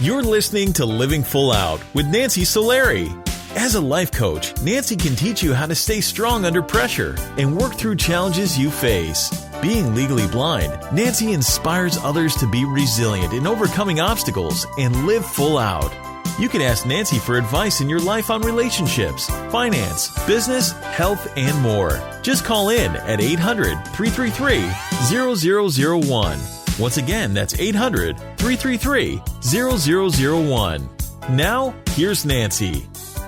You're listening to Living Full Out with Nancy Solari. As a life coach, Nancy can teach you how to stay strong under pressure and work through challenges you face. Being legally blind, Nancy inspires others to be resilient in overcoming obstacles and live full out. You can ask Nancy for advice in your life on relationships, finance, business, health, and more. Just call in at 800-333-0001. Once again, that's 800-333-0001. Now, here's Nancy.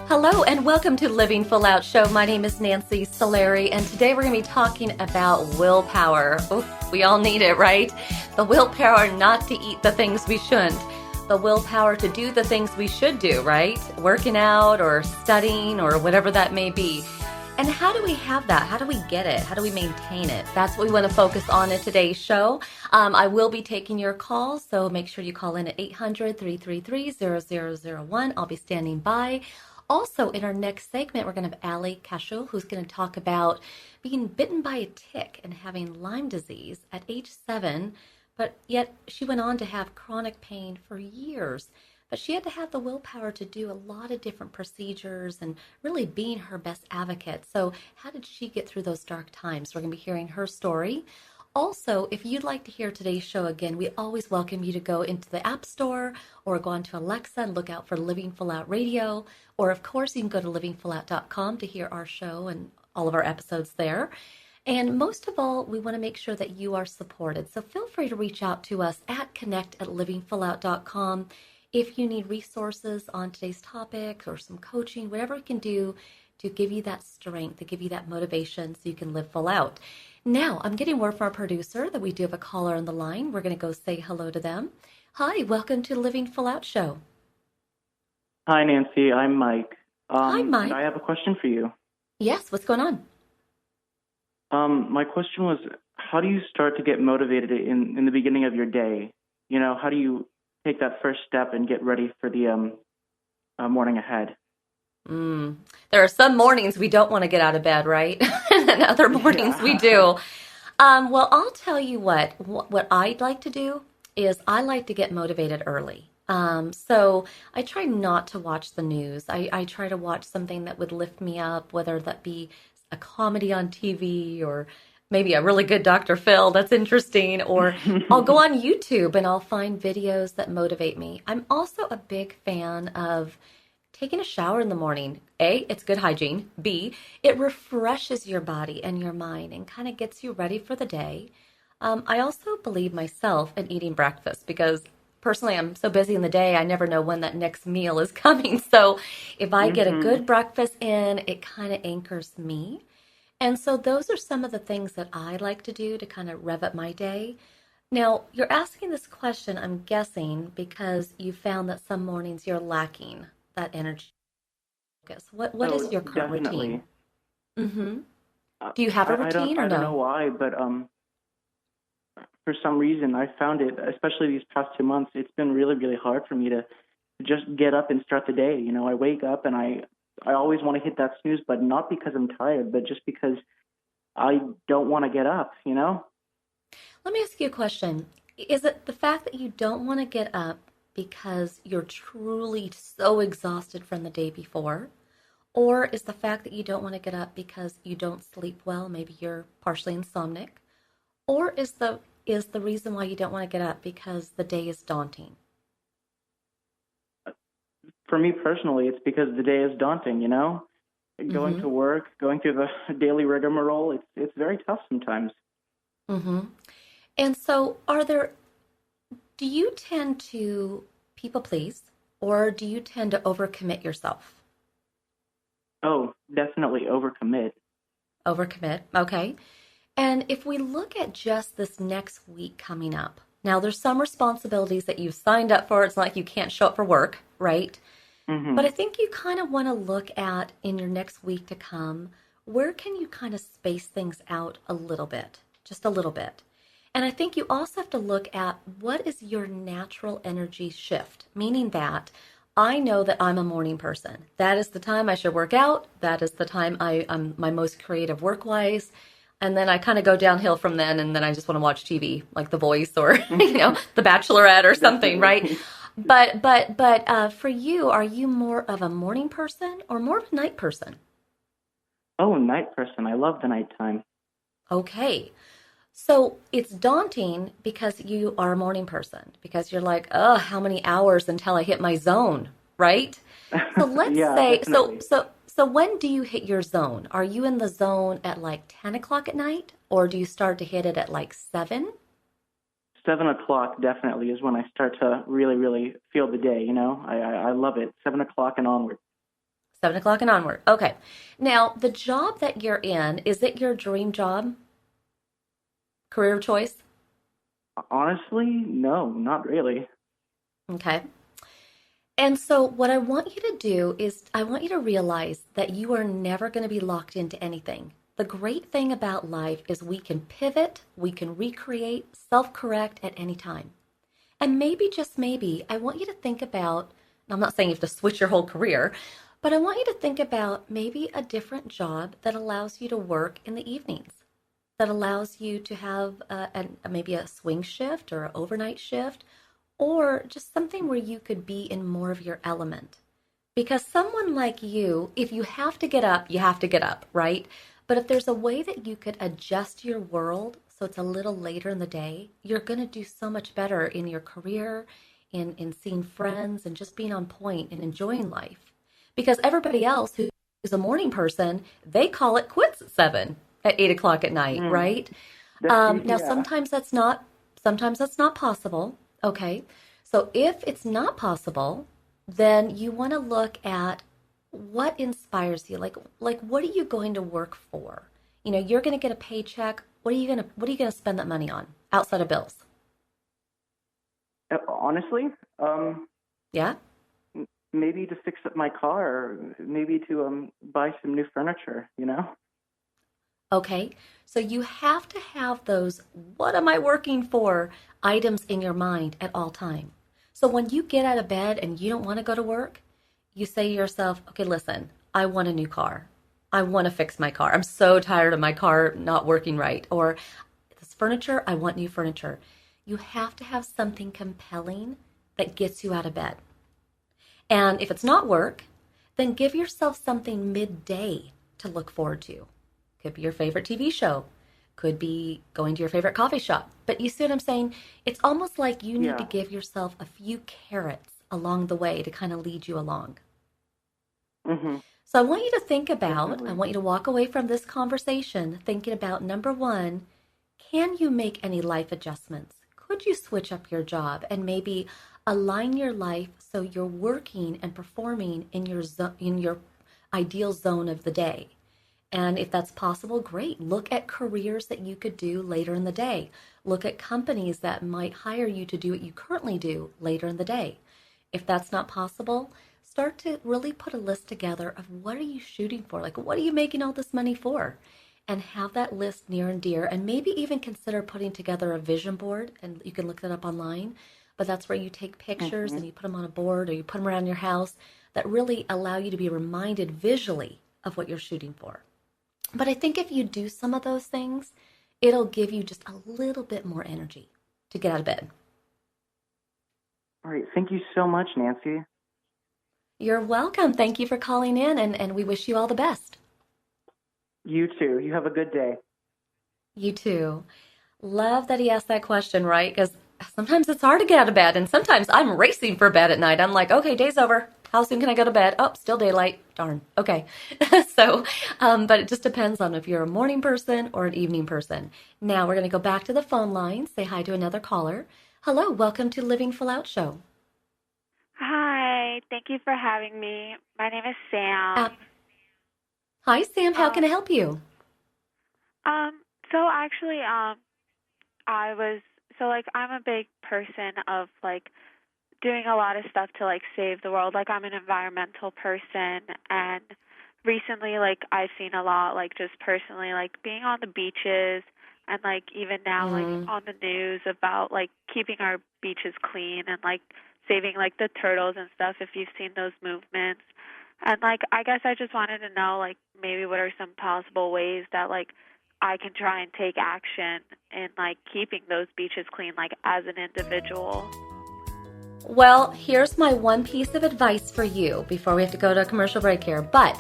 Hello and welcome to Living Full Out Show. My name is Nancy Solari, and today we're going to be talking about willpower. Oof, we all need it, right? The willpower not to eat the things we shouldn't. The willpower to do the things we should do, right? Working out or studying or whatever that may be. And how do we have that? How do we get it? How do we maintain it? That's what we want to focus on in today's show. I will be taking your calls, so make sure you call in at 800-333-0001. I'll be standing by. Also, in our next segment, we're going to have Ali Cashel, who's going to talk about being bitten by a tick and having Lyme disease at age 7, but yet she went on to have chronic pain for years. But she had to have the willpower to do a lot of different procedures and really being her best advocate. So how did she get through those dark times? We're going to be hearing her story. Also, if you'd like to hear today's show again, we always welcome you to go into the App Store or go onto Alexa and look out for Living Full Out Radio. Or, of course, you can go to livingfullout.com to hear our show and all of our episodes there. And most of all, we want to make sure that you are supported. So feel free to reach out to us at connect@livingfullout.com. If you need resources on today's topic or some coaching, whatever we can do to give you that strength, to give you that motivation so you can live full out. Now, I'm getting word from our producer that we do have a caller on the line. We're going to go say hello to them. Hi, welcome to the Living Full Out Show. Hi, Nancy. I'm Mike. Hi, Mike. And I have a question for you. Yes, what's going on? My question was, how do you start to get motivated in the beginning of your day? You know, how do you take that first step and get ready for the morning ahead? There are some mornings we don't want to get out of bed, right? And other mornings we do. Well, I'll tell you what I'd like to do is I like to get motivated early. So I try not to watch the news. I try to watch something that would lift me up, whether that be a comedy on TV or maybe a really good Dr. Phil that's interesting, or I'll go on YouTube and I'll find videos that motivate me. I'm also a big fan of taking a shower in the morning. A, it's good hygiene. B, it refreshes your body and your mind and kind of gets you ready for the day. I also believe myself in eating breakfast because personally I'm so busy in the day, I never know when that next meal is coming. So if I get a good breakfast in, it kind of anchors me. And so those are some of the things that I like to do to kind of rev up my day. Now, you're asking this question, I'm guessing, because you found that some mornings you're lacking that energy. What is your current definitely. routine? Do you have a routine or no? I don't know why, but for some reason I found it, especially these past 2 months, it's been really, really hard for me to just get up and start the day. You know, I wake up and I always want to hit that snooze button, not because I'm tired, but just because I don't want to get up, you know? Let me ask you a question. Is it the fact that you don't want to get up because you're truly so exhausted from the day before? Or is the fact that you don't want to get up because you don't sleep well, maybe you're partially insomnic? Or is the reason why you don't want to get up because the day is daunting? For me personally, it's because the day is daunting, you know? Going to work, going through the daily rigmarole, it's very tough sometimes. And so do you tend to people please, or do you tend to overcommit yourself? Oh, definitely overcommit. Overcommit, okay. And if we look at just this next week coming up, now there's some responsibilities that you've signed up for. It's not like you can't show up for work, right? But I think you kind of want to look at in your next week to come, where can you kind of space things out a little bit, just a little bit. And I think you also have to look at what is your natural energy shift, meaning that I know that I'm a morning person. That is the time I should work out. That is the time I'm my most creative work-wise. And then I kind of go downhill from then, and then I just want to watch TV, like The Voice or, The Bachelorette or something, right? But for you, are you more of a morning person or more of a night person? Oh, night person. I love the nighttime. Okay. So it's daunting because you are a morning person, because you're like, oh, how many hours until I hit my zone, right? So let's Yeah, say, definitely. so when do you hit your zone? Are you in the zone at like 10 o'clock at night, or do you start to hit it at like 7? 7 o'clock definitely is when I start to really, really feel the day. I love it. 7 o'clock and onward. 7 o'clock and onward. Okay. Now, the job that you're in, is it your dream job, career choice? Honestly, no, not really. Okay. And so, what I want you to do is, I want you to realize that you are never going to be locked into anything. The great thing about life is we can pivot, we can recreate, self correct at any time. And maybe, just maybe, I want you to think about, I'm not saying you have to switch your whole career, but I want you to think about maybe a different job that allows you to work in the evenings, that allows you to have maybe a swing shift or an overnight shift, or just something where you could be in more of your element. Because someone like you, if you have to get up, you have to get up, right? But if there's a way that you could adjust your world so it's a little later in the day, you're going to do so much better in your career, in seeing friends, and just being on point and enjoying life. Because everybody else who's a morning person, they call it quits at 7, at 8 o'clock at night, Mm, right? Now, yeah. sometimes that's not possible. Okay. So if it's not possible, then you want to look at what inspires you. Like what are you going to work for? You're going to get a paycheck. What are you going to spend that money on outside of bills? Honestly, Yeah? maybe to fix up my car, or maybe to buy some new furniture. Okay. So you have to have those what am I working for items in your mind at all time. So when you get out of bed and you don't want to go to work, you say to yourself, okay, listen, I want a new car. I want to fix my car. I'm so tired of my car not working right. Or this furniture, I want new furniture. You have to have something compelling that gets you out of bed. And if it's not work, then give yourself something midday to look forward to. Could be your favorite TV show, could be going to your favorite coffee shop. But you see what I'm saying? It's almost like you need to Yeah, give yourself a few carrots along the way to kind of lead you along. hmm So I want you to think about, I definitely. want you to walk away from this conversation thinking about number one, can you make any life adjustments? Could you switch up your job and maybe align your life so you're working and performing in your ideal zone of the day? And if that's possible, great. Look at careers that you could do later in the day. Look at companies that might hire you to do what you currently do later in the day. If that's not possible, start to really put a list together of what are you shooting for? Like, what are you making all this money for? And have that list near and dear, and maybe even consider putting together a vision board. And you can look that up online. But that's where you take pictures hmm and you put them on a board or you put them around your house that really allow you to be reminded visually of what you're shooting for. But I think if you do some of those things, it'll give you just a little bit more energy to get out of bed. All right. Thank you so much, Nancy. You're welcome. Thank you for calling in, and we wish you all the best. You too. You have a good day. You too. Love that he asked that question, right? Because sometimes it's hard to get out of bed, and sometimes I'm racing for bed at night. I'm like, okay, day's over. How soon can I go to bed? Oh, still daylight. Darn. Okay. But it just depends on if you're a morning person or an evening person. Now we're going to go back to the phone line, say hi to another caller. Hello, welcome to Living Full Out Show. Hi, thank you for having me. My name is Sam. Uh, Hi, Sam. How can Um, I help you? um, so actually, I was I'm a big person of doing a lot of stuff to save the world. Like I'm an environmental person, and recently I've seen a lot just personally being on the beaches and even now Mm, on the news about keeping our beaches clean and saving the turtles and stuff if you've seen those movements. And I guess I just wanted to know maybe what are some possible ways that I can try and take action in keeping those beaches clean as an individual. Well, here's my one piece of advice for you before we have to go to a commercial break here. But,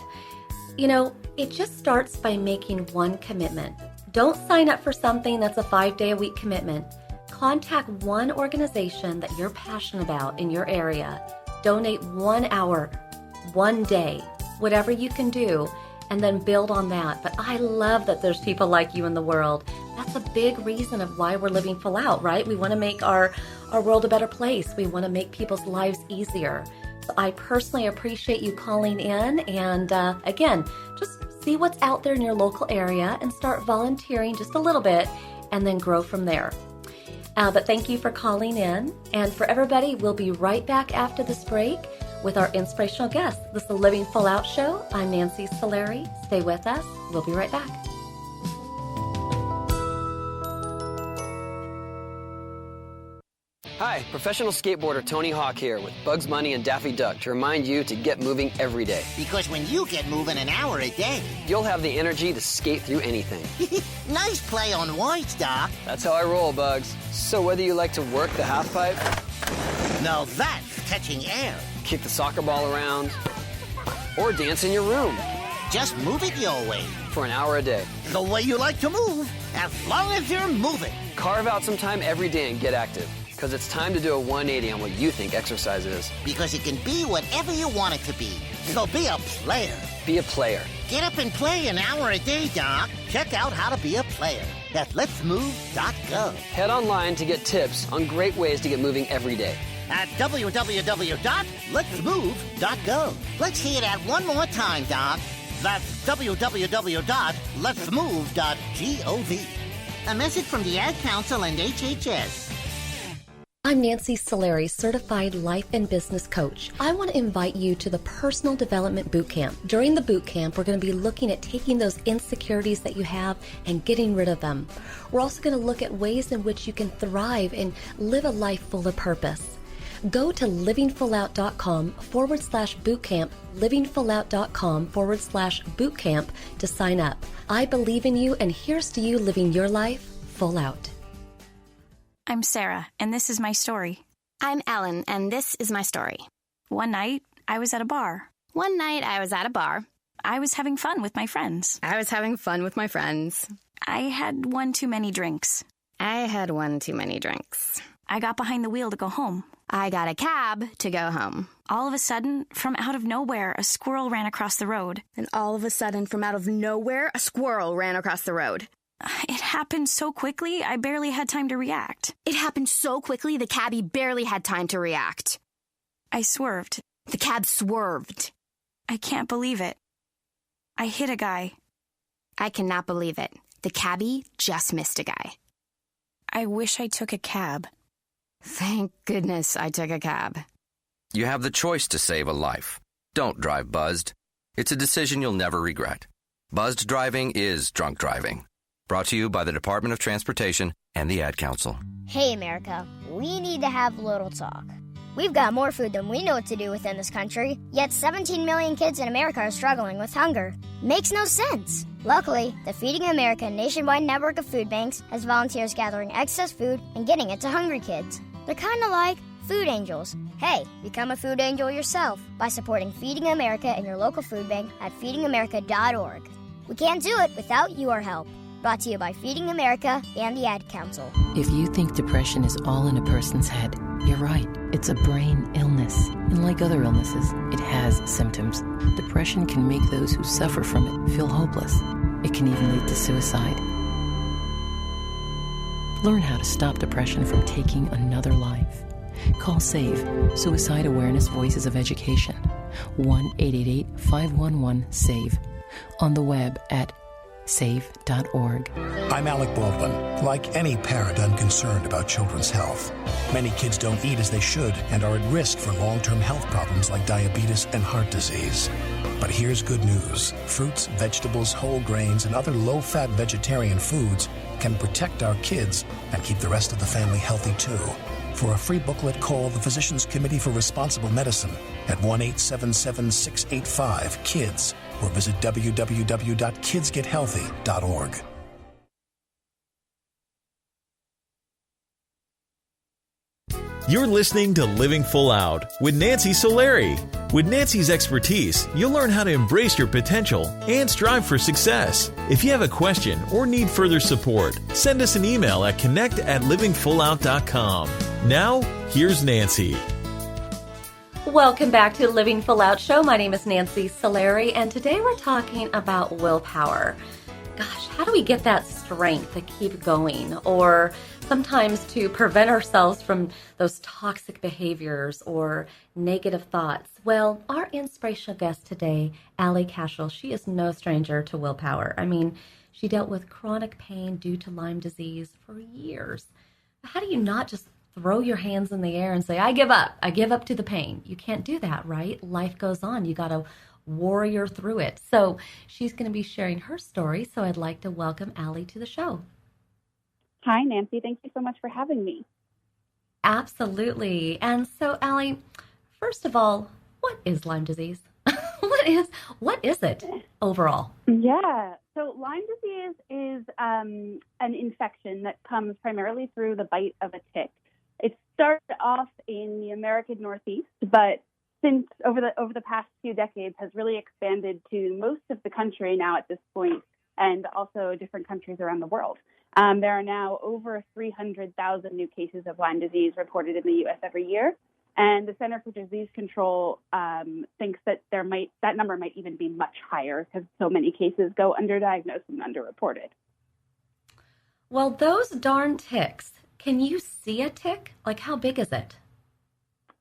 it just starts by making one commitment. Don't sign up for something that's a 5-day-a-week commitment. Contact one organization that you're passionate about in your area. Donate 1 hour, 1 day, whatever you can do, and then build on that. But I love that there's people like you in the world. That's a big reason of why we're living full out, right? We want to make our world a better place. We want to make people's lives easier. So I personally appreciate you calling in. And again, just see what's out there in your local area and start volunteering just a little bit and then grow from there. But thank you for calling in. And for everybody, we'll be right back after this break with our inspirational guest. This is the Living Full Out Show. I'm Nancy Solari. Stay with us. We'll be right back. Hi, professional skateboarder Tony Hawk here with Bugs Bunny and Daffy Duck to remind you to get moving every day. Because when you get moving an hour a day, you'll have the energy to skate through anything. Nice play on words, Doc. That's how I roll, Bugs. So whether you like to work the half pipe, now that's catching air, kick the soccer ball around, or dance in your room, just move it your way. For an hour a day. The way you like to move, as long as you're moving. Carve out some time every day and get active. Because it's time to do a 180 on what you think exercise is. Because it can be whatever you want it to be. So be a player. Be a player. Get up and play an hour a day, Doc. Check out how to be a player at letsmove.gov. Head online to get tips on great ways to get moving every day. At www.letsmove.gov. Let's hear that one more time, Doc. That's www.letsmove.gov. A message from the Ad Council and HHS. I'm Nancy Solari, Certified Life and Business Coach. I want to invite you to the Personal Development Boot Camp. During the boot camp, we're going to be looking at taking those insecurities that you have and getting rid of them. We're also going to look at ways in which you can thrive and live a life full of purpose. Go to livingfullout.com/bootcamp, livingfullout.com/bootcamp to sign up. I believe in you, and here's to you living your life full out. I'm Sarah, and this is my story. I'm Ellen, and this is my story. One night, I was at a bar. I was having fun with my friends. I had one too many drinks. I got behind the wheel to go home. I got a cab to go home. All of a sudden, from out of nowhere, a squirrel ran across the road. It happened so quickly, I barely had time to react. The cabbie barely had time to react. I swerved. The cab swerved. I can't believe it. I hit a guy. I cannot believe it. The cabbie just missed a guy. I wish I took a cab. Thank goodness I took a cab. You have the choice to save a life. Don't drive buzzed. It's a decision you'll never regret. Buzzed driving is drunk driving. Brought to you by the Department of Transportation and the Ad Council. Hey, America, we need to have a little talk. We've got more food than we know what to do with in this country, yet 17 million kids in America are struggling with hunger. Makes no sense. Luckily, the Feeding America nationwide network of food banks has volunteers gathering excess food and getting it to hungry kids. They're kind of like food angels. Hey, become a food angel yourself by supporting Feeding America and your local food bank at feedingamerica.org. We can't do it without your help. Brought to you by Feeding America and the Ad Council. If you think depression is all in a person's head, you're right. It's a brain illness. And like other illnesses, it has symptoms. Depression can make those who suffer from it feel hopeless. It can even lead to suicide. Learn how to stop depression from taking another life. Call SAVE, Suicide Awareness Voices of Education, 1-888-511-SAVE, on the web at save.org. I'm Alec Baldwin. Like any parent, I'm concerned about children's health. Many kids don't eat as they should and are at risk for long-term health problems like diabetes and heart disease. But here's good news. Fruits, vegetables, whole grains, and other low-fat vegetarian foods can protect our kids and keep the rest of the family healthy too. For a free booklet, call the Physicians Committee for Responsible Medicine at 1-877-685-KIDS or visit www.kidsgethealthy.org. You're listening to Living Full Out with Nancy Solari. With Nancy's expertise, you'll learn how to embrace your potential and strive for success. If you have a question or need further support, send us an email at connect@livingfullout.com. Now, here's Nancy. Welcome back to Living Full Out Show. My name is Nancy Solari, and today we're talking about willpower. Gosh, how do we get that strength to keep going, or sometimes to prevent ourselves from those toxic behaviors or negative thoughts? Well, our inspirational guest today, Allie Cashel, she is no stranger to willpower. I mean, she dealt with chronic pain due to Lyme disease for years. How do you not just throw your hands in the air and say, I give up to the pain? You can't do that, right? Life goes on. You got to warrior through it. So she's going to be sharing her story. So I'd like to welcome Allie to the show. Hi, Nancy. Thank you so much for having me. Absolutely. And so, Allie, first of all, what is Lyme disease? What is it overall? Yeah. So Lyme disease is an infection that comes primarily through the bite of a tick. It started off in the American Northeast, but since over the past few decades has really expanded to most of the country now at this point, and also different countries around the world. There are now over 300,000 new cases of Lyme disease reported in the U.S. every year, and the Center for Disease Control thinks that that number might even be much higher because so many cases go underdiagnosed and underreported. Well, those darn ticks. Can you see a tick? Like, how big is it?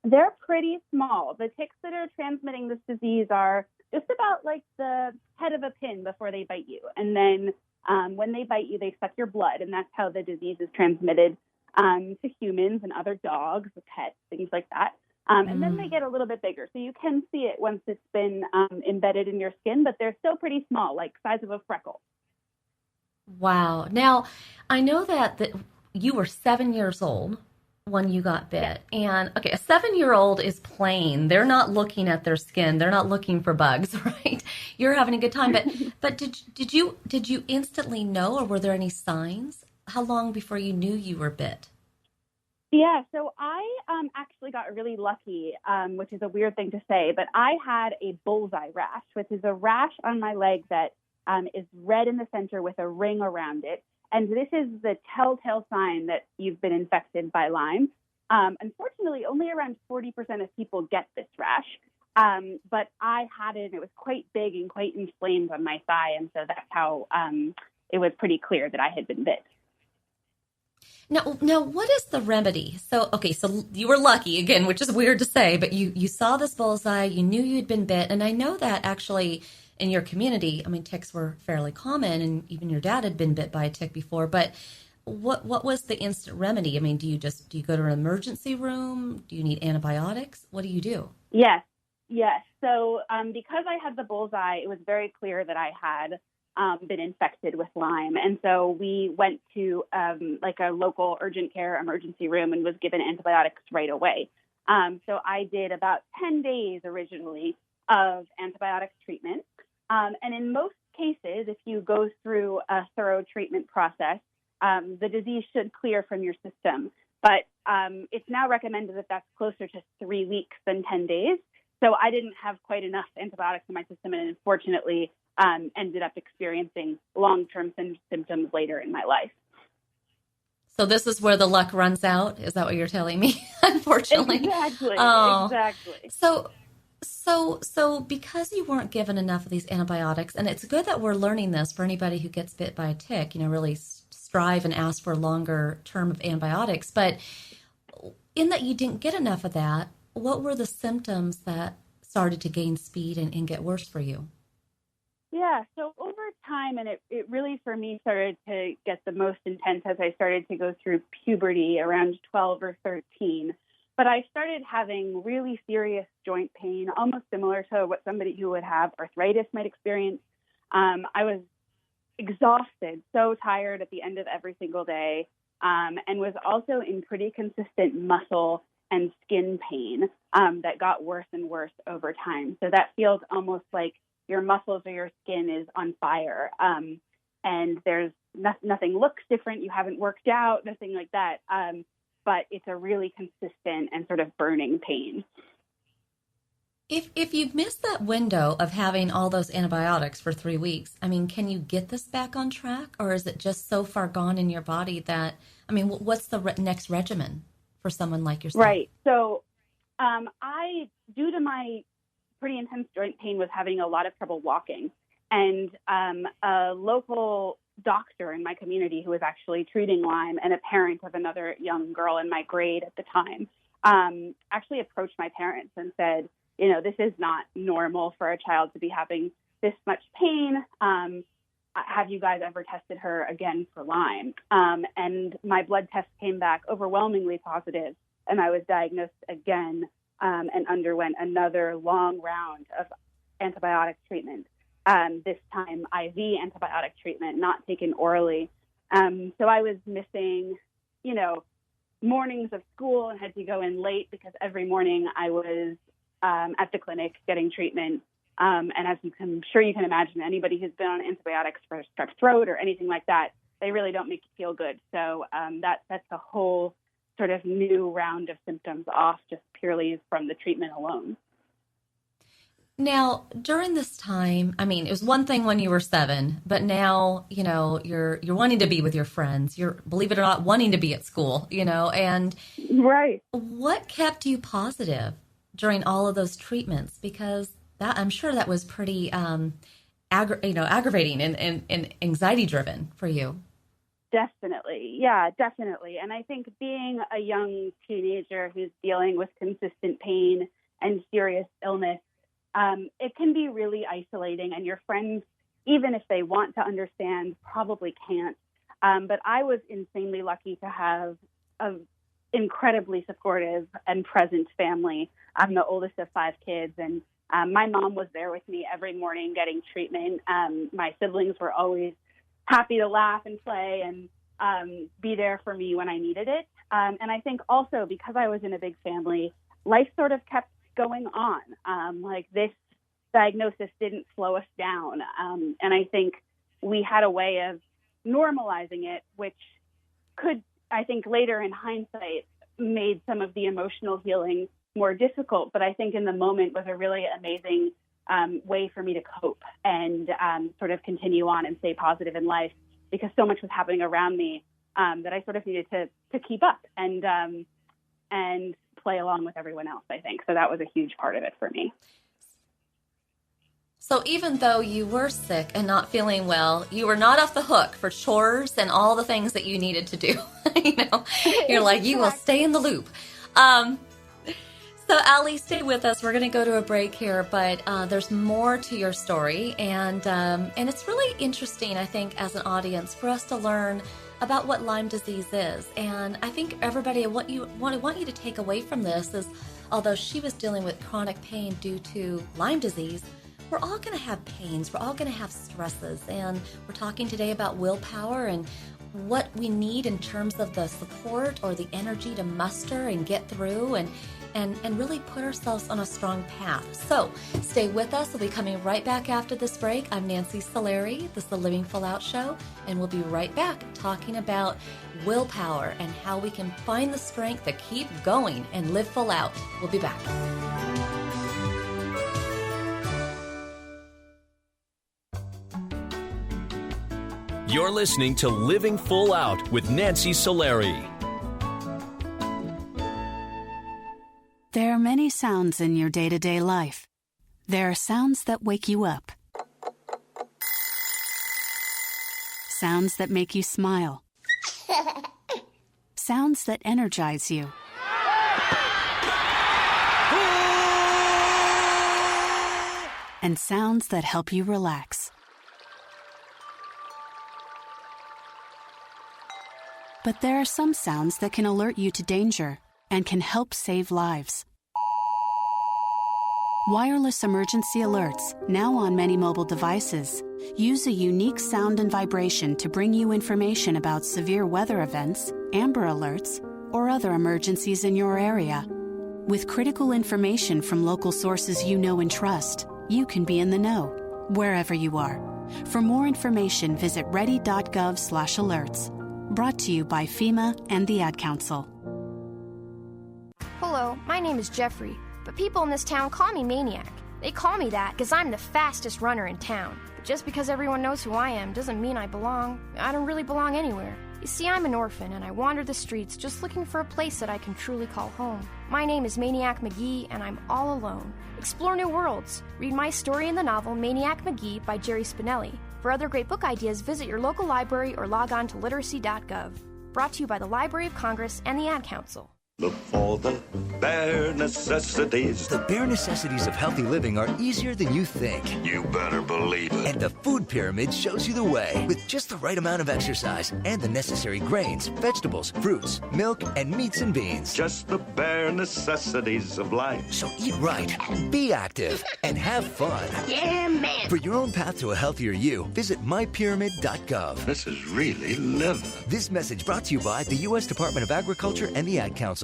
They're pretty small. The ticks that are transmitting this disease are just about like the head of a pin before they bite you. And then when they bite you, they suck your blood, and that's how the disease is transmitted to humans and other dogs, pets, things like that. And then they get a little bit bigger. So you can see it once it's been embedded in your skin, but they're still pretty small, like size of a freckle. Wow. Now, I know that you were 7 years old when you got bit. And okay, a 7-year-old is playing. They're not looking at their skin. They're not looking for bugs, right? You're having a good time. But did you instantly know, or were there any signs? How long before you knew you were bit? Yeah, so I actually got really lucky, which is a weird thing to say, but I had a bullseye rash, which is a rash on my leg that is red in the center with a ring around it. And this is the telltale sign that you've been infected by Lyme. Unfortunately, only around 40% of people get this rash. But I had it, and it was quite big and quite inflamed on my thigh. And so that's how it was pretty clear that I had been bit. Now, what is the remedy? So you were lucky, again, which is weird to say, but you saw this bullseye, you knew you'd been bit. And I know that actually in your community, I mean, ticks were fairly common, and even your dad had been bit by a tick before. But what was the instant remedy? I mean, do you go to an emergency room? Do you need antibiotics? What do you do? Yes. So because I had the bullseye, it was very clear that I had been infected with Lyme. And so we went to like a local urgent care emergency room and was given antibiotics right away. So I did about 10 days originally of antibiotic treatment. And in most cases, if you go through a thorough treatment process, the disease should clear from your system. But it's now recommended that that's closer to 3 weeks than 10 days. So I didn't have quite enough antibiotics in my system, and unfortunately ended up experiencing long-term symptoms later in my life. So this is where the luck runs out? Is that what you're telling me? Unfortunately. Exactly. Oh. Exactly. So because you weren't given enough of these antibiotics, and it's good that we're learning this for anybody who gets bit by a tick, really strive and ask for a longer term of antibiotics. But in that you didn't get enough of that, what were the symptoms that started to gain speed and get worse for you? Yeah, so over time, and it really for me started to get the most intense as I started to go through puberty around 12 or 13. But I started having really serious joint pain, almost similar to what somebody who would have arthritis might experience. I was exhausted, so tired at the end of every single day, and was also in pretty consistent muscle and skin pain that got worse and worse over time. So that feels almost like your muscles or your skin is on fire, and there's nothing looks different. You haven't worked out, nothing like that. but it's a really consistent and sort of burning pain. If you've missed that window of having all those antibiotics for 3 weeks, I mean, can you get this back on track, or is it just so far gone in your body that, I mean, what's the next regimen for someone like yourself? Right. So I, due to my pretty intense joint pain, was having a lot of trouble walking. And a local doctor in my community who was actually treating Lyme and a parent of another young girl in my grade at the time actually approached my parents and said, you know, this is not normal for a child to be having this much pain. Have you guys ever tested her again for Lyme? And my blood test came back overwhelmingly positive, and I was diagnosed again and underwent another long round of antibiotic treatment, this time IV antibiotic treatment, not taken orally. So I was missing, you know, mornings of school and had to go in late because every morning I was at the clinic getting treatment. And as I'm sure you can imagine, anybody who's been on antibiotics for strep throat or anything like that, they really don't make you feel good. So that sets a whole sort of new round of symptoms off just purely from the treatment alone. Now, during this time, I mean, it was one thing when you were 7, but now, you know, you're wanting to be with your friends. You're, believe it or not, wanting to be at school, you know, and right. What kept you positive during all of those treatments? Because that, I'm sure that was pretty, aggravating and anxiety driven for you. Definitely. Yeah, definitely. And I think being a young teenager who's dealing with consistent pain and serious illness, it can be really isolating, and your friends, even if they want to understand, probably can't. But I was insanely lucky to have an incredibly supportive and present family. I'm the oldest of 5 kids, and my mom was there with me every morning getting treatment. My siblings were always happy to laugh and play and be there for me when I needed it. And I think also because I was in a big family, life sort of kept going on. Like this diagnosis didn't slow us down. And I think we had a way of normalizing it, which could, I think later in hindsight, made some of the emotional healing more difficult. But I think in the moment was a really amazing way for me to cope and sort of continue on and stay positive in life, because so much was happening around me that I sort of needed to keep up and play along with everyone else, I think. So that was a huge part of it for me. So even though you were sick and not feeling well, you were not off the hook for chores and all the things that you needed to do. You know, you're like, you will stay in the loop. So Allie, stay with us. We're going to go to a break here, but there's more to your story, and it's really interesting, I think, as an audience, for us to learn about what Lyme disease is. And I think everybody, what I want you to take away from this is, although she was dealing with chronic pain due to Lyme disease, we're all going to have pains. We're all going to have stresses, and we're talking today about willpower and what we need in terms of the support or the energy to muster and get through and really put ourselves on a strong path. So stay with us. We'll be coming right back after this break. I'm Nancy Solari. This is the Living Full Out Show, and we'll be right back talking about willpower and how we can find the strength to keep going and live full out. We'll be back. You're listening to Living Full Out with Nancy Solari. There are many sounds in your day-to-day life. There are sounds that wake you up. Sounds that make you smile. Sounds that energize you. And sounds that help you relax. But there are some sounds that can alert you to danger and can help save lives. Wireless emergency alerts, now on many mobile devices, use a unique sound and vibration to bring you information about severe weather events, Amber Alerts, or other emergencies in your area. With critical information from local sources you know and trust, you can be in the know, wherever you are. For more information, visit ready.gov/alerts. Brought to you by FEMA and the Ad Council. Hello, my name is Jeffrey, but people in this town call me Maniac. They call me that because I'm the fastest runner in town. But just because everyone knows who I am doesn't mean I belong. I don't really belong anywhere. You see, I'm an orphan, and I wander the streets just looking for a place that I can truly call home. My name is Maniac McGee, and I'm all alone. Explore new worlds. Read my story in the novel Maniac McGee by Jerry Spinelli. For other great book ideas, visit your local library or log on to literacy.gov. Brought to you by the Library of Congress and the Ad Council. Look for the bare necessities. The bare necessities of healthy living are easier than you think. You better believe it. And the food pyramid shows you the way. With just the right amount of exercise and the necessary grains, vegetables, fruits, milk, and meats and beans. Just the bare necessities of life. So eat right, be active, and have fun. Yeah, man. For your own path to a healthier you, visit mypyramid.gov. This is really living. This message brought to you by the U.S. Department of Agriculture and the Ad Council.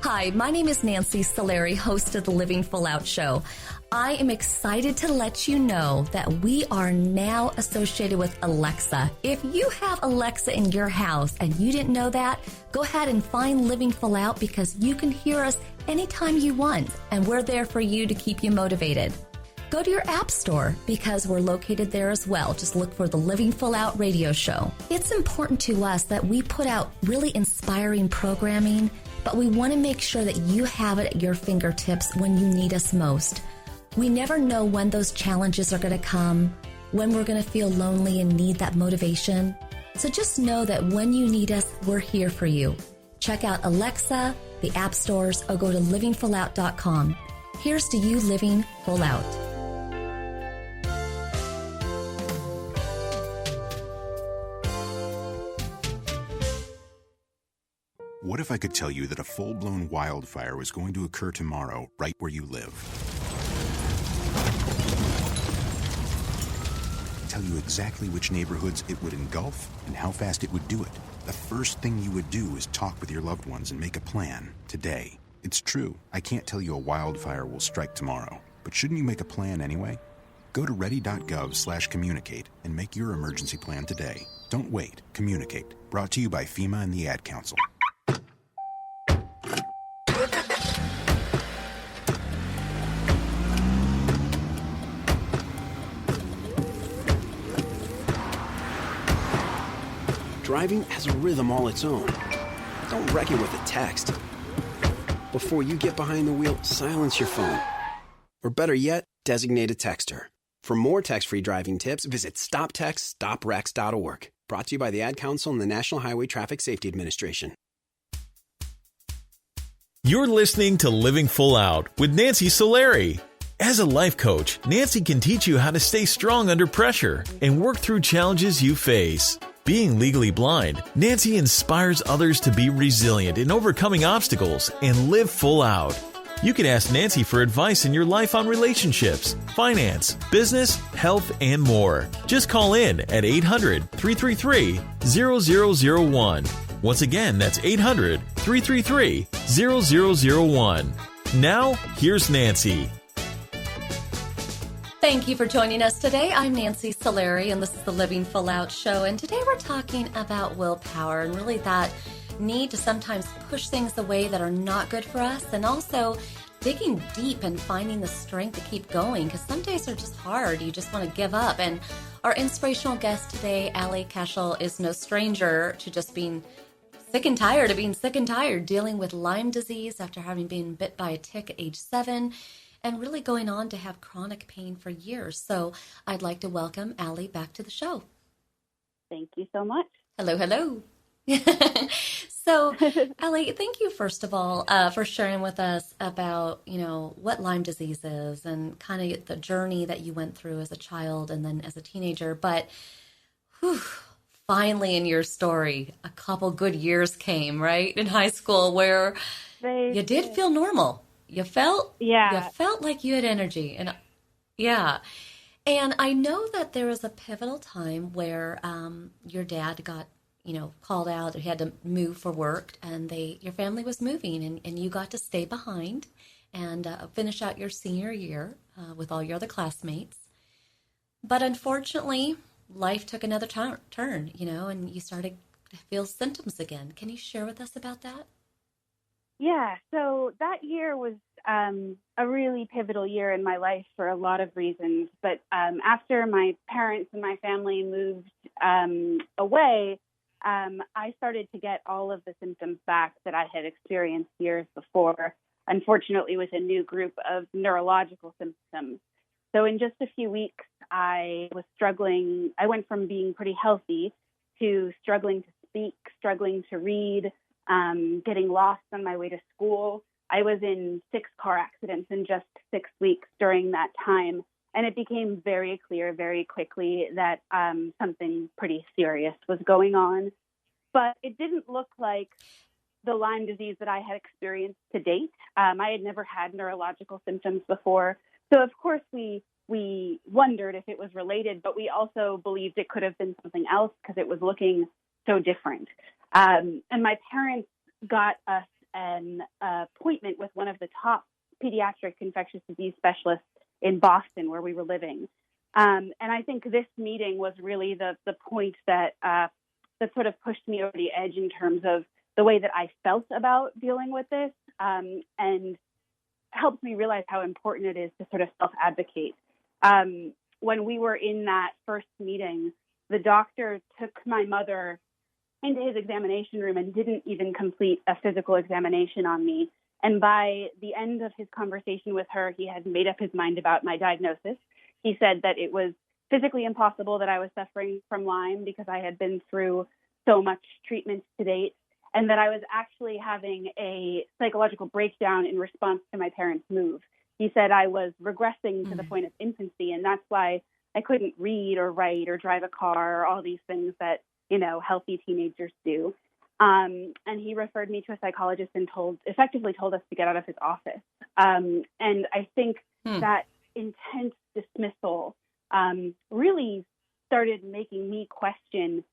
Hi, my name is Nancy Solari, host of the Living Full Out Show. I am excited to let you know that we are now associated with Alexa. If you have Alexa in your house and you didn't know that, go ahead and find Living Full Out because you can hear us anytime you want, and we're there for you to keep you motivated. Go to your app store because we're located there as well. Just look for the Living Full Out radio show. It's important to us that we put out really inspiring programming, but we want to make sure that you have it at your fingertips when you need us most. We never know when those challenges are going to come, when we're going to feel lonely and need that motivation. So just know that when you need us, we're here for you. Check out Alexa, the app stores, or go to livingfullout.com. Here's to you living full out. What if I could tell you that a full-blown wildfire was going to occur tomorrow right where you live? Tell you exactly which neighborhoods it would engulf and how fast it would do it. The first thing you would do is talk with your loved ones and make a plan today. It's true, I can't tell you a wildfire will strike tomorrow, but shouldn't you make a plan anyway? Go to ready.gov/communicate and make your emergency plan today. Don't wait, communicate. Brought to you by FEMA and the Ad Council. Driving has a rhythm all its own. Don't wreck it with a text. Before you get behind the wheel, silence your phone. Or better yet, designate a texter. For more text-free driving tips, visit stoptextstoprex.org. Brought to you by the Ad Council and the National Highway Traffic Safety Administration. You're listening to Living Full Out with Nancy Solari. As a life coach, Nancy can teach you how to stay strong under pressure and work through challenges you face. Being legally blind, Nancy inspires others to be resilient in overcoming obstacles and live full out. You can ask Nancy for advice in your life on relationships, finance, business, health, and more. Just call in at 800-333-0001. Once again, that's 800-333-0001. Now, here's Nancy. Thank you for joining us today. I'm Nancy Solari, and this is the Living Full Out Show. And today we're talking about willpower and really that need to sometimes push things away that are not good for us, and also digging deep and finding the strength to keep going, because some days are just hard. You just want to give up. And our inspirational guest today, Allie Cashel, is no stranger to just being sick and tired of being sick and tired, dealing with Lyme disease after having been bit by a tick at age 7. And really going on to have chronic pain for years. So I'd like to welcome Allie back to the show. Thank you so much. Hello, hello. So, Allie, thank you, first of all, for sharing with us about, what Lyme disease is and kind of the journey that you went through as a child and then as a teenager. But finally in your story, a couple good years came, right, in high school where you did feel normal. You felt like you had energy, and and I know that there was a pivotal time where your dad got called out. He had to move for work, and your family was moving, and you got to stay behind and finish out your senior year with all your other classmates. But unfortunately, life took another turn, and you started feel symptoms again. Can you share with us about that? Yeah, so that year was a really pivotal year in my life for a lot of reasons. But after my parents and my family moved away, I started to get all of the symptoms back that I had experienced years before, unfortunately with a new group of neurological symptoms. So in just a few weeks, I was struggling. I went from being pretty healthy to struggling to speak, struggling to read, getting lost on my way to school. I was in 6 car accidents in just 6 weeks during that time. And it became very clear very quickly that something pretty serious was going on. But it didn't look like the Lyme disease that I had experienced to date. I had never had neurological symptoms before. So, of course, we wondered if it was related, but we also believed it could have been something else because it was looking so different. And my parents got us an appointment with one of the top pediatric infectious disease specialists in Boston, where we were living. And I think this meeting was really the point that sort of pushed me over the edge in terms of the way that I felt about dealing with this, and helped me realize how important it is to sort of self-advocate. When we were in that first meeting, the doctor took my mother into his examination room and didn't even complete a physical examination on me. And by the end of his conversation with her, he had made up his mind about my diagnosis. He said that it was physically impossible that I was suffering from Lyme because I had been through so much treatment to date, and that I was actually having a psychological breakdown in response to my parents' move. He said I was regressing to the point of infancy, and that's why I couldn't read or write or drive a car or all these things that, healthy teenagers do. And he referred me to a psychologist and effectively told us to get out of his office. And I think that intense dismissal really started making me question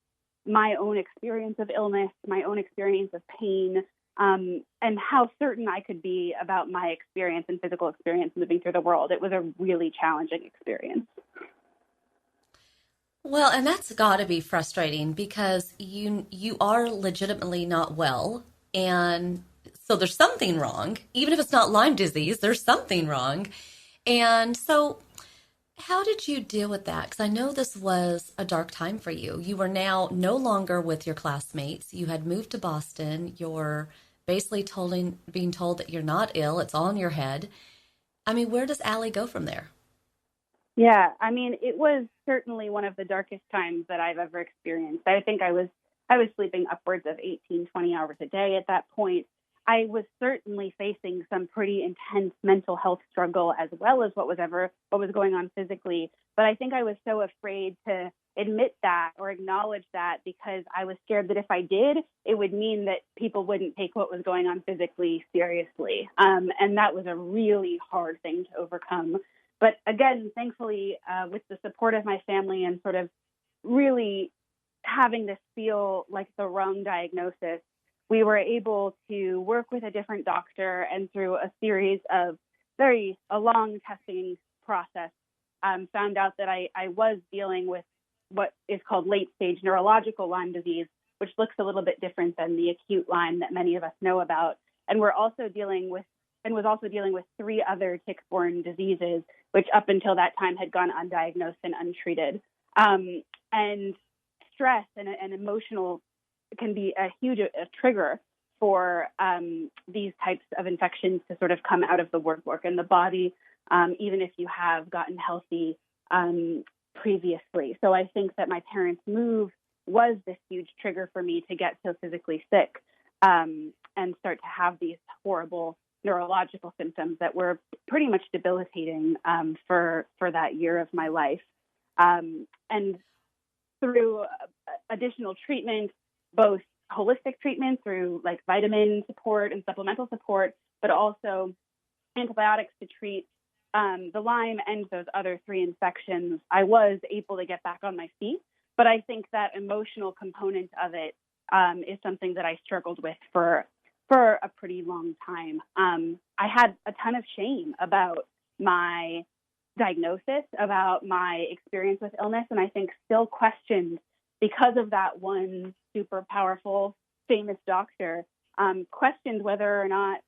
my own experience of illness, my own experience of pain, and how certain I could be about my experience and physical experience moving through the world. It was a really challenging experience. Well, and that's got to be frustrating because you are legitimately not well, and so there's something wrong. Even if it's not Lyme disease, there's something wrong. And so how did you deal with that? Because I know this was a dark time for you. You were now no longer with your classmates. You had moved to Boston. You're basically being told that you're not ill. It's all in your head. I mean, where does Allie go from there? Yeah, I mean, it was certainly one of the darkest times that I've ever experienced. I think I was sleeping upwards of 18, 20 hours a day at that point. I was certainly facing some pretty intense mental health struggle as well as what was going on physically. But I think I was so afraid to admit that or acknowledge that because I was scared that if I did, it would mean that people wouldn't take what was going on physically seriously. And that was a really hard thing to overcome. But again, thankfully, with the support of my family and sort of really having this feel like the wrong diagnosis, we were able to work with a different doctor, and through a series of a long testing process, found out that I was dealing with what is called late-stage neurological Lyme disease, which looks a little bit different than the acute Lyme that many of us know about. And was also dealing with 3 other tick-borne diseases, which up until that time had gone undiagnosed and untreated. And stress and emotional can be a huge trigger for these types of infections to sort of come out of the woodwork in the body, even if you have gotten healthy previously. So I think that my parents' move was this huge trigger for me to get so physically sick and start to have these horrible neurological symptoms that were pretty much debilitating for that year of my life. And through additional treatment, both holistic treatment through like vitamin support and supplemental support, but also antibiotics to treat the Lyme and those other 3 infections, I was able to get back on my feet. But I think that emotional component of it is something that I struggled with for a pretty long time. I had a ton of shame about my diagnosis, about my experience with illness, and I think still questioned because of that one super powerful, famous doctor, questioned whether or not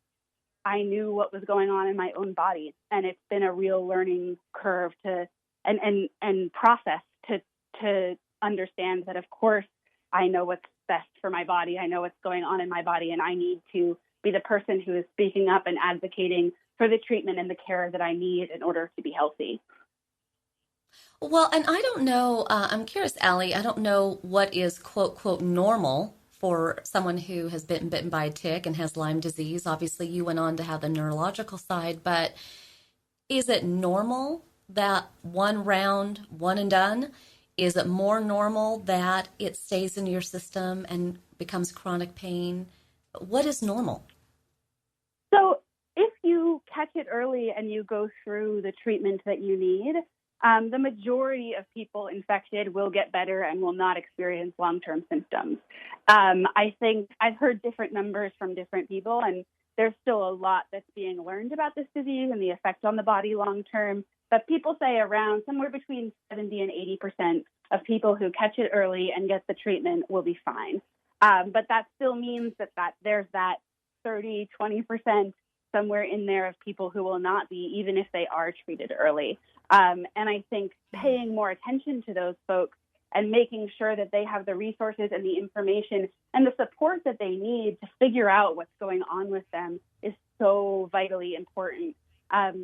I knew what was going on in my own body. And it's been a real learning curve and process to understand that, of course, I know what's best for my body. I know what's going on in my body, and I need to be the person who is speaking up and advocating for the treatment and the care that I need in order to be healthy. Well, and I don't know, I'm curious, Allie, I don't know what is quote, quote, normal for someone who has been bitten by a tick and has Lyme disease. Obviously, you went on to have the neurological side, but is it normal that one round, one and done? Is it more normal that it stays in your system and becomes chronic pain? What is normal? So if you catch it early and you go through the treatment that you need, the majority of people infected will get better and will not experience long-term symptoms. I think I've heard different numbers from different people, and there's still a lot that's being learned about this disease and the effect on the body long-term. But people say around somewhere between 70 and 80% of people who catch it early and get the treatment will be fine. But that still means that there's that 30, 20% somewhere in there of people who will not be, even if they are treated early. And I think paying more attention to those folks and making sure that they have the resources and the information and the support that they need to figure out what's going on with them is so vitally important,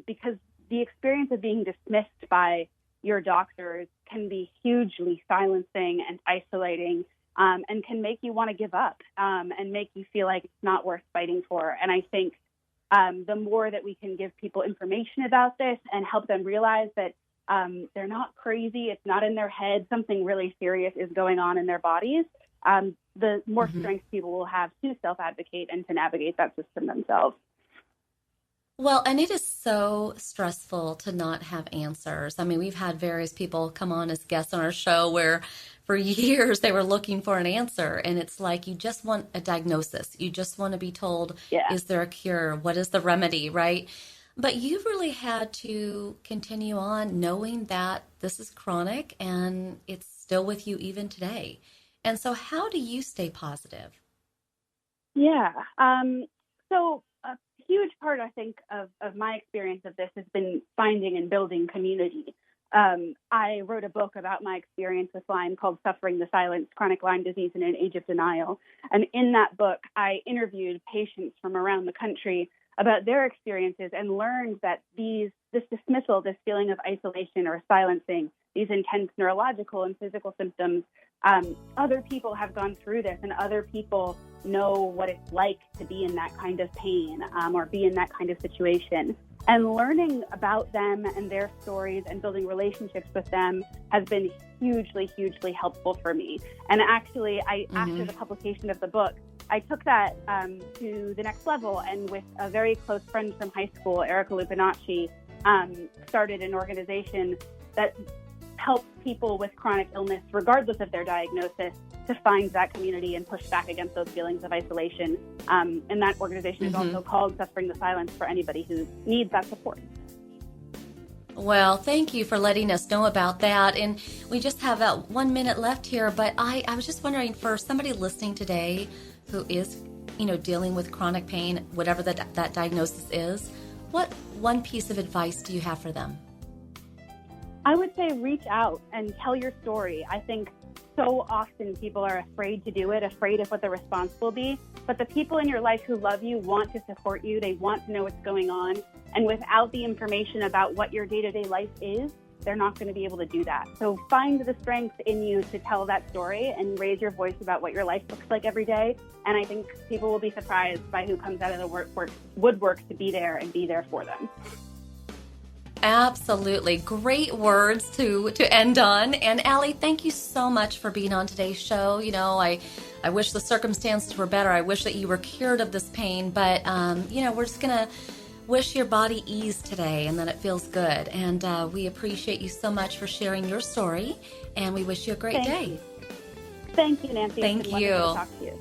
because the experience of being dismissed by your doctors can be hugely silencing and isolating, and can make you want to give up, and make you feel like it's not worth fighting for. And I think the more that we can give people information about this and help them realize that they're not crazy, it's not in their head, something really serious is going on in their bodies, the more strength people will have to self-advocate and to navigate that system themselves. Well, and it is so stressful to not have answers. I mean, we've had various people come on as guests on our show where for years they were looking for an answer. And it's like you just want a diagnosis. You just want to be told, is there a cure? What is the remedy, right? But you've really had to continue on knowing that this is chronic and it's still with you even today. And so how do you stay positive? Yeah. So a huge part, I think, of my experience of this has been finding and building community. I wrote a book about my experience with Lyme called Suffering the Silence, Chronic Lyme Disease in an Age of Denial. And in that book, I interviewed patients from around the country about their experiences and learned that this dismissal, this feeling of isolation or silencing, these intense neurological and physical symptoms, other people have gone through this, and other people know what it's like to be in that kind of pain, or be in that kind of situation. And learning about them and their stories and building relationships with them has been hugely, hugely helpful for me. And actually, after the publication of the book, I took that to the next level, and with a very close friend from high school, Erica Lupinacci, started an organization that helps people with chronic illness, regardless of their diagnosis, to find that community and push back against those feelings of isolation. And that organization is also called Suffering the Silence for anybody who needs that support. Well, thank you for letting us know about that. And we just have about 1 minute left here, but I was just wondering, for somebody listening today who is, dealing with chronic pain, whatever that diagnosis is, what one piece of advice do you have for them? I would say reach out and tell your story. I think so often people are afraid to do it, afraid of what the response will be. But the people in your life who love you want to support you. They want to know what's going on. And without the information about what your day-to-day life is, they're not going to be able to do that. So find the strength in you to tell that story and raise your voice about what your life looks like every day. And I think people will be surprised by who comes out of the woodwork to be there and be there for them. Absolutely. Great words to end on. And Allie, thank you so much for being on today's show. I wish the circumstances were better. I wish that you were cured of this pain, but, we're just going to wish your body ease today and that it feels good. And we appreciate you so much for sharing your story, and we wish you a great day. Thank you, Nancy. Thank you. Wonderful to talk to you.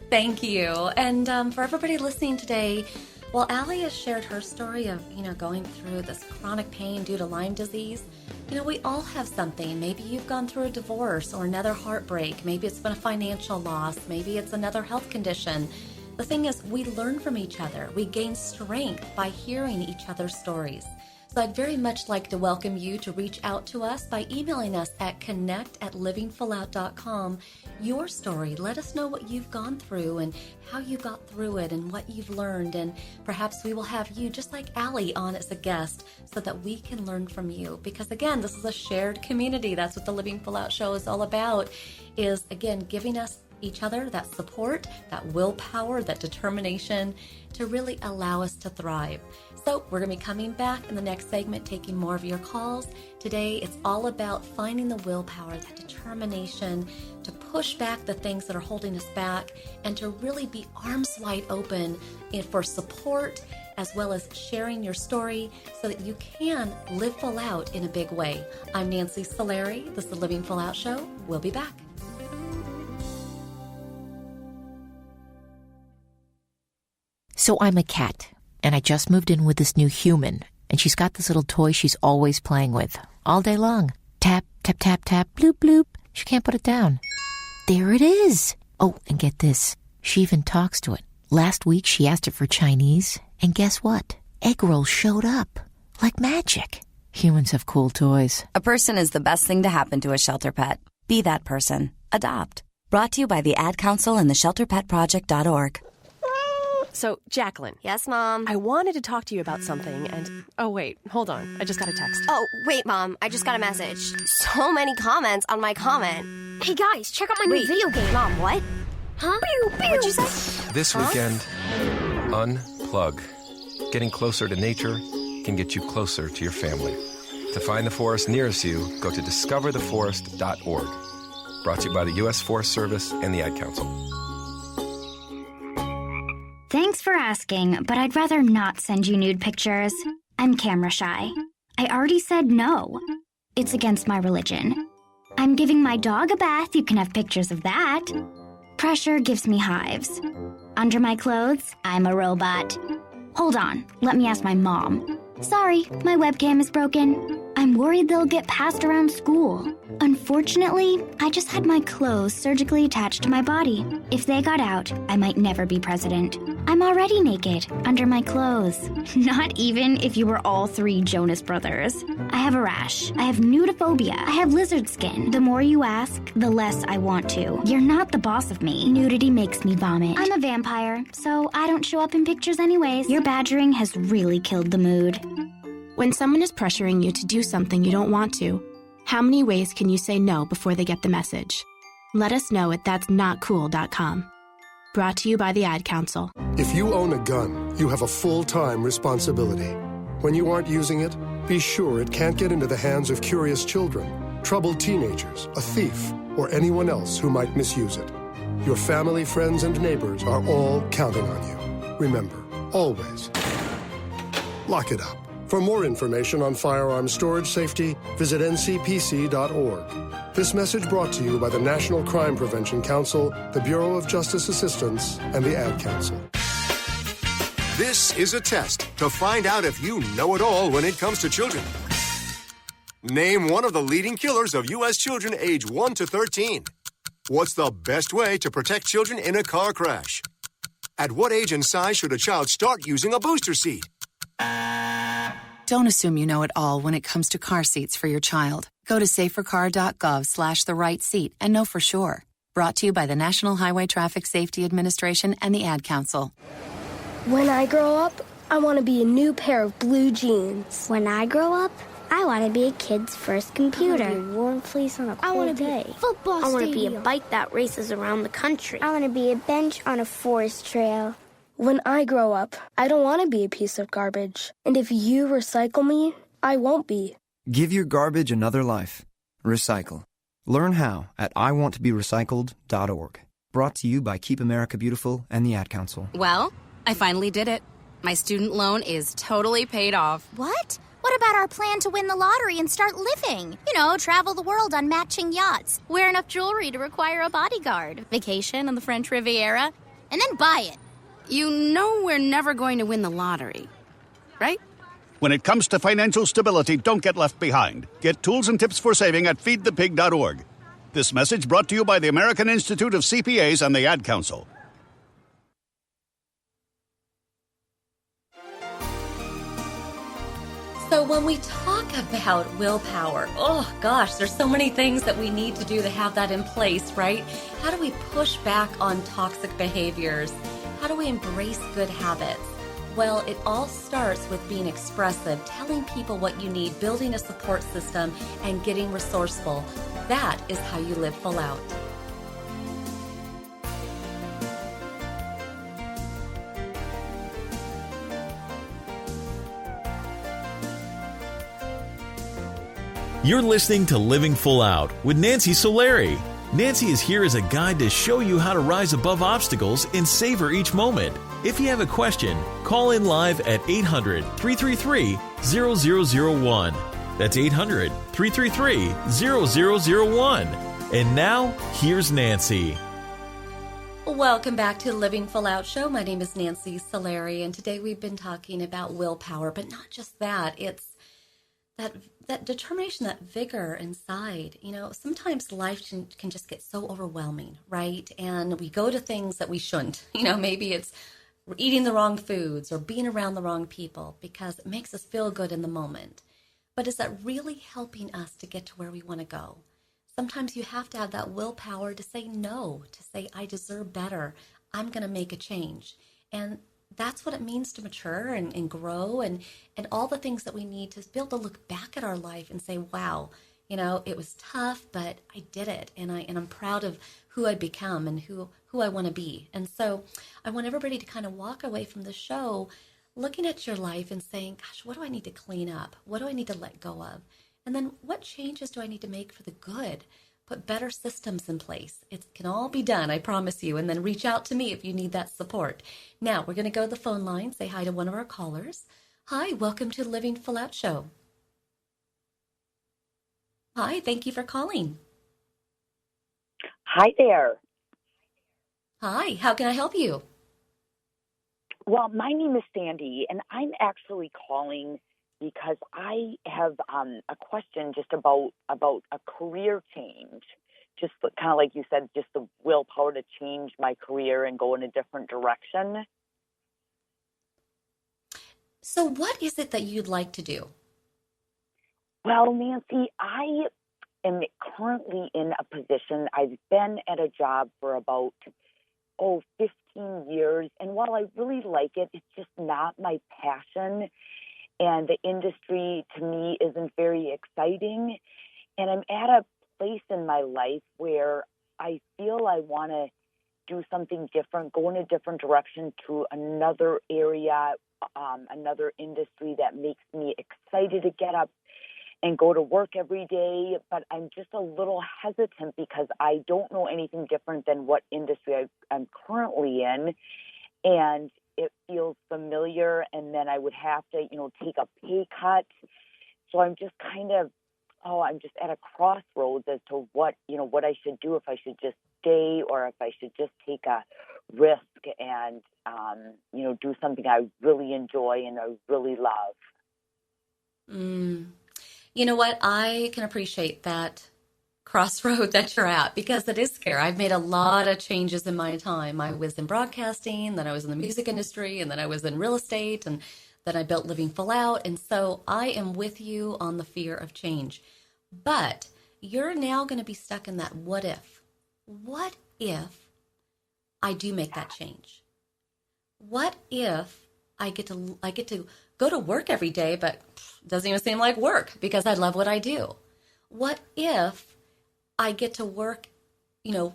Thank you. And for everybody listening today, well, Allie has shared her story of, going through this chronic pain due to Lyme disease. You know, we all have something. Maybe you've gone through a divorce or another heartbreak. Maybe it's been a financial loss. Maybe it's another health condition. The thing is, we learn from each other. We gain strength by hearing each other's stories. So I'd very much like to welcome you to reach out to us by emailing us at connect@livingfullout.com. Your story. Let us know what you've gone through and how you got through it and what you've learned. And perhaps we will have you, just like Allie, on as a guest so that we can learn from you. Because again, this is a shared community. That's what the Living Full Out show is all about, is again, giving us each other that support, that willpower, that determination to really allow us to thrive. So we're going to be coming back in the next segment, taking more of your calls. Today, it's all about finding the willpower, that determination to push back the things that are holding us back and to really be arms wide open for support, as well as sharing your story so that you can live full out in a big way. I'm Nancy Solari. This is the Living Full Out Show. We'll be back. So I'm a cat, and I just moved in with this new human, and she's got this little toy she's always playing with, all day long. Tap, tap, tap, tap, bloop, bloop. She can't put it down. There it is. Oh, and get this. She even talks to it. Last week, she asked it for Chinese, and guess what? Egg rolls showed up. Like magic. Humans have cool toys. A person is the best thing to happen to a shelter pet. Be that person. Adopt. Brought to you by the Ad Council and the ShelterPetProject.org. So, Jacqueline. Yes, Mom? I wanted to talk to you about something, and... Oh, wait. Hold on. I just got a text. Oh, wait, Mom. I just got a message. So many comments on my comment. Hey, guys, check out my new video game. Mom, what? Huh? Pew, pew. What'd you say? This weekend, unplug. Getting closer to nature can get you closer to your family. To find the forest nearest you, go to discovertheforest.org. Brought to you by the U.S. Forest Service and the Ad Council. Thanks for asking, but I'd rather not send you nude pictures. I'm camera shy. I already said no. It's against my religion. I'm giving my dog a bath. You can have pictures of that. Pressure gives me hives. Under my clothes, I'm a robot. Hold on, let me ask my mom. Sorry, my webcam is broken. I'm worried they'll get passed around school. Unfortunately, I just had my clothes surgically attached to my body. If they got out, I might never be president. I'm already naked, under my clothes. Not even if you were all three Jonas Brothers. I have a rash. I have nudophobia. I have lizard skin. The more you ask, the less I want to. You're not the boss of me. Nudity makes me vomit. I'm a vampire, so I don't show up in pictures anyways. Your badgering has really killed the mood. When someone is pressuring you to do something you don't want to, how many ways can you say no before they get the message? Let us know at that'snotcool.com. Brought to you by the Ad Council. If you own a gun, you have a full-time responsibility. When you aren't using it, be sure it can't get into the hands of curious children, troubled teenagers, a thief, or anyone else who might misuse it. Your family, friends, and neighbors are all counting on you. Remember, always, lock it up. For more information on firearms storage safety, visit ncpc.org. This message brought to you by the National Crime Prevention Council, the Bureau of Justice Assistance, and the Ad Council. This is a test to find out if you know it all when it comes to children. Name one of the leading killers of U.S. children age 1 to 13. What's the best way to protect children in a car crash? At what age and size should a child start using a booster seat? Don't assume you know it all when it comes to car seats for your child. Go to safercar.gov/the-right-seat and know for sure. Brought to you by the National Highway Traffic Safety Administration and the Ad Council. When I grow up, I want to be a new pair of blue jeans. When I grow up, I want to be a kid's first computer. I want to be a warm fleece on a cold day. Be a football I want to be stadium. a bike that races around the country. I want to be a bench on a forest trail. When I grow up, I don't want to be a piece of garbage. And if you recycle me, I won't be. Give your garbage another life. Recycle. Learn how at iwanttoberecycled.org. Brought to you by Keep America Beautiful and the Ad Council. Well, I finally did it. My student loan is totally paid off. What? What about our plan to win the lottery and start living? You know, travel the world on matching yachts, wear enough jewelry to require a bodyguard, vacation on the French Riviera, and then buy it. You know we're never going to win the lottery, right? When it comes to financial stability, don't get left behind. Get tools and tips for saving at feedthepig.org. This message brought to you by the American Institute of CPAs and the Ad Council. So when we talk about willpower, oh gosh, there's so many things that we need to do to have that in place, right? How do we push back on toxic behaviors? How do we embrace good habits? Well, it all starts with being expressive, telling people what you need, building a support system, and getting resourceful. That is how you live full out. You're listening to Living Full Out with Nancy Solari. Nancy is here as a guide to show you how to rise above obstacles and savor each moment. If you have a question, call in live at 800-333-0001. That's 800-333-0001. And now, here's Nancy. Welcome back to the Living Full Out Show. My name is Nancy Solari, and today we've been talking about willpower, but not just that. It's that determination, that vigor inside. You know, sometimes life can just get so overwhelming, right? And we go to things that we shouldn't. You know, maybe it's eating the wrong foods or being around the wrong people because it makes us feel good in the moment. But is that really helping us to get to where we want to go? Sometimes you have to have that willpower to say no, to say, I deserve better. I'm going to make a change. And that's what it means to mature and grow and all the things that we need to be able to look back at our life and say, wow, you know, it was tough, but I did it. And I'm proud of who I've become and who I want to be. And so I want everybody to kind of walk away from the show looking at your life and saying, gosh, what do I need to clean up? What do I need to let go of? And then what changes do I need to make for the good? Put better systems in place. It can all be done, I promise you. And then reach out to me if you need that support. Now, we're going to go to the phone line, say hi to one of our callers. Hi, welcome to the Living Full Out Show. Hi, thank you for calling. Hi there. Hi, how can I help you? Well, my name is Sandy, and I'm actually calling because I have a question just about a career change. Just kind of like you said, just the willpower to change my career and go in a different direction. So what is it that you'd like to do? Well, Nancy, I am currently in a position. I've been at a job for about 15 years, and while I really like it, it's just not my passion. And the industry, to me, isn't very exciting. And I'm at a place in my life where I feel I want to do something different, go in a different direction to another area, another industry that makes me excited to get up and go to work every day. But I'm just a little hesitant because I don't know anything different than what industry I'm currently in. And it feels familiar, and then I would have to, take a pay cut. So I'm just kind of, I'm just at a crossroads as to what I should do, if I should just stay or if I should just take a risk and, do something I really enjoy and I really love. You know what? I can appreciate that crossroad that you're at because it is scary. I've made a lot of changes in my time. I was in broadcasting, then I was in the music industry, and then I was in real estate, and then I built Living Full Out. And so I am with you on the fear of change. But you're now going to be stuck in that what if. What if I do make that change? What if I get to go to work every day, but it doesn't even seem like work because I love what I do? What if I get to work,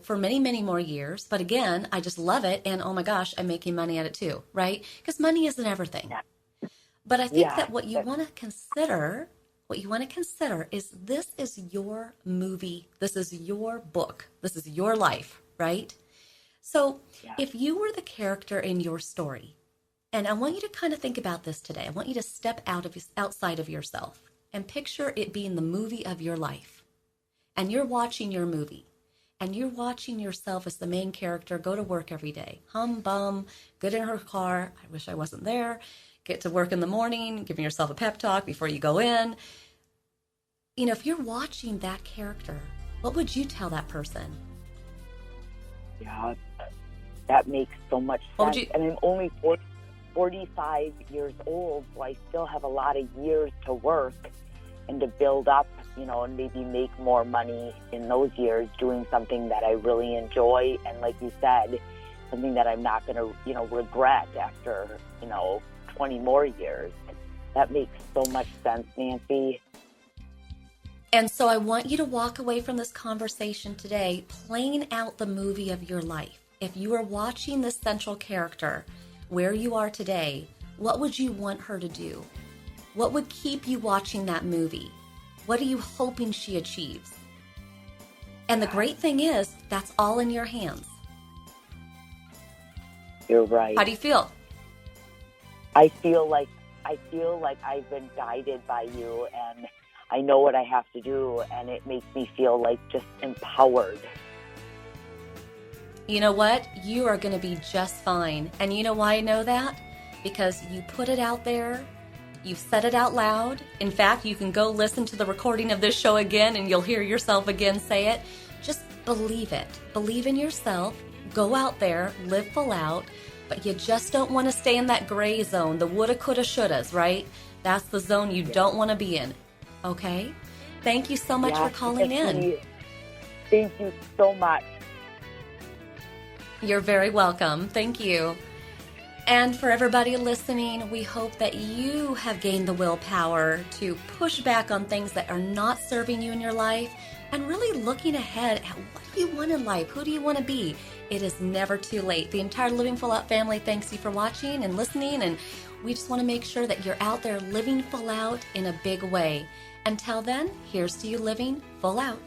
for many, many more years, but again, I just love it, and oh my gosh, I'm making money at it too, right? Because money isn't everything. But I think that what you want to consider is this is your movie, this is your book, this is your life, right? So if you were the character in your story, and I want you to kind of think about this today, I want you to step outside of yourself and picture it being the movie of your life. And you're watching your movie, and you're watching yourself as the main character go to work every day. Hum, bum, good in her car. I wish I wasn't there. get to work in the morning, giving yourself a pep talk before you go in. You know, if you're watching that character, what would you tell that person? Yeah, that makes so much sense. And I'm only 45 years old, so I still have a lot of years to work and to build up, you know, and maybe make more money in those years doing something that I really enjoy. And like you said, something that I'm not going to, you know, regret after, you know, 20 more years. That makes so much sense, Nancy. And so I want you to walk away from this conversation today playing out the movie of your life. If you were watching this central character where you are today, what would you want her to do? What would keep you watching that movie? What are you hoping she achieves? And the great thing is, that's all in your hands. You're right. How do you feel? I feel like I've been guided by you, and I know what I have to do, and it makes me feel like just empowered. You know what? You are going to be just fine. And you know why I know that? Because you put it out there. You've said it out loud. In fact, you can go listen to the recording of this show again and you'll hear yourself again say it. Just believe it. Believe in yourself. Go out there, live full out. But you just don't want to stay in that gray zone, the woulda, coulda, shouldas, right? That's the zone you don't want to be in. Okay? Thank you so much for calling in. Thank you so much. You're very welcome. Thank you. And for everybody listening, we hope that you have gained the willpower to push back on things that are not serving you in your life and really looking ahead at what do you want in life? Who do you want to be? It is never too late. The entire Living Full Out family thanks you for watching and listening, and we just want to make sure that you're out there living full out in a big way. Until then, here's to you living full out.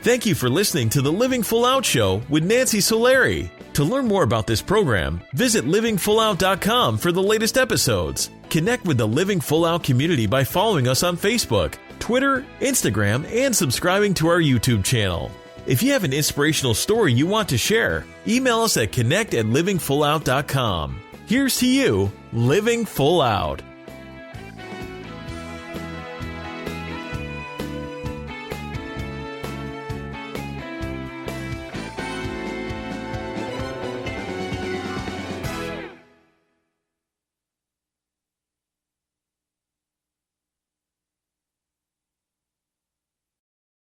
Thank you for listening to the Living Full Out Show with Nancy Solari. To learn more about this program, visit livingfullout.com for the latest episodes. Connect with the Living Full Out community by following us on Facebook, Twitter, Instagram, and subscribing to our YouTube channel. If you have an inspirational story you want to share, email us at connect@livingfullout.com. Here's to you, living full out.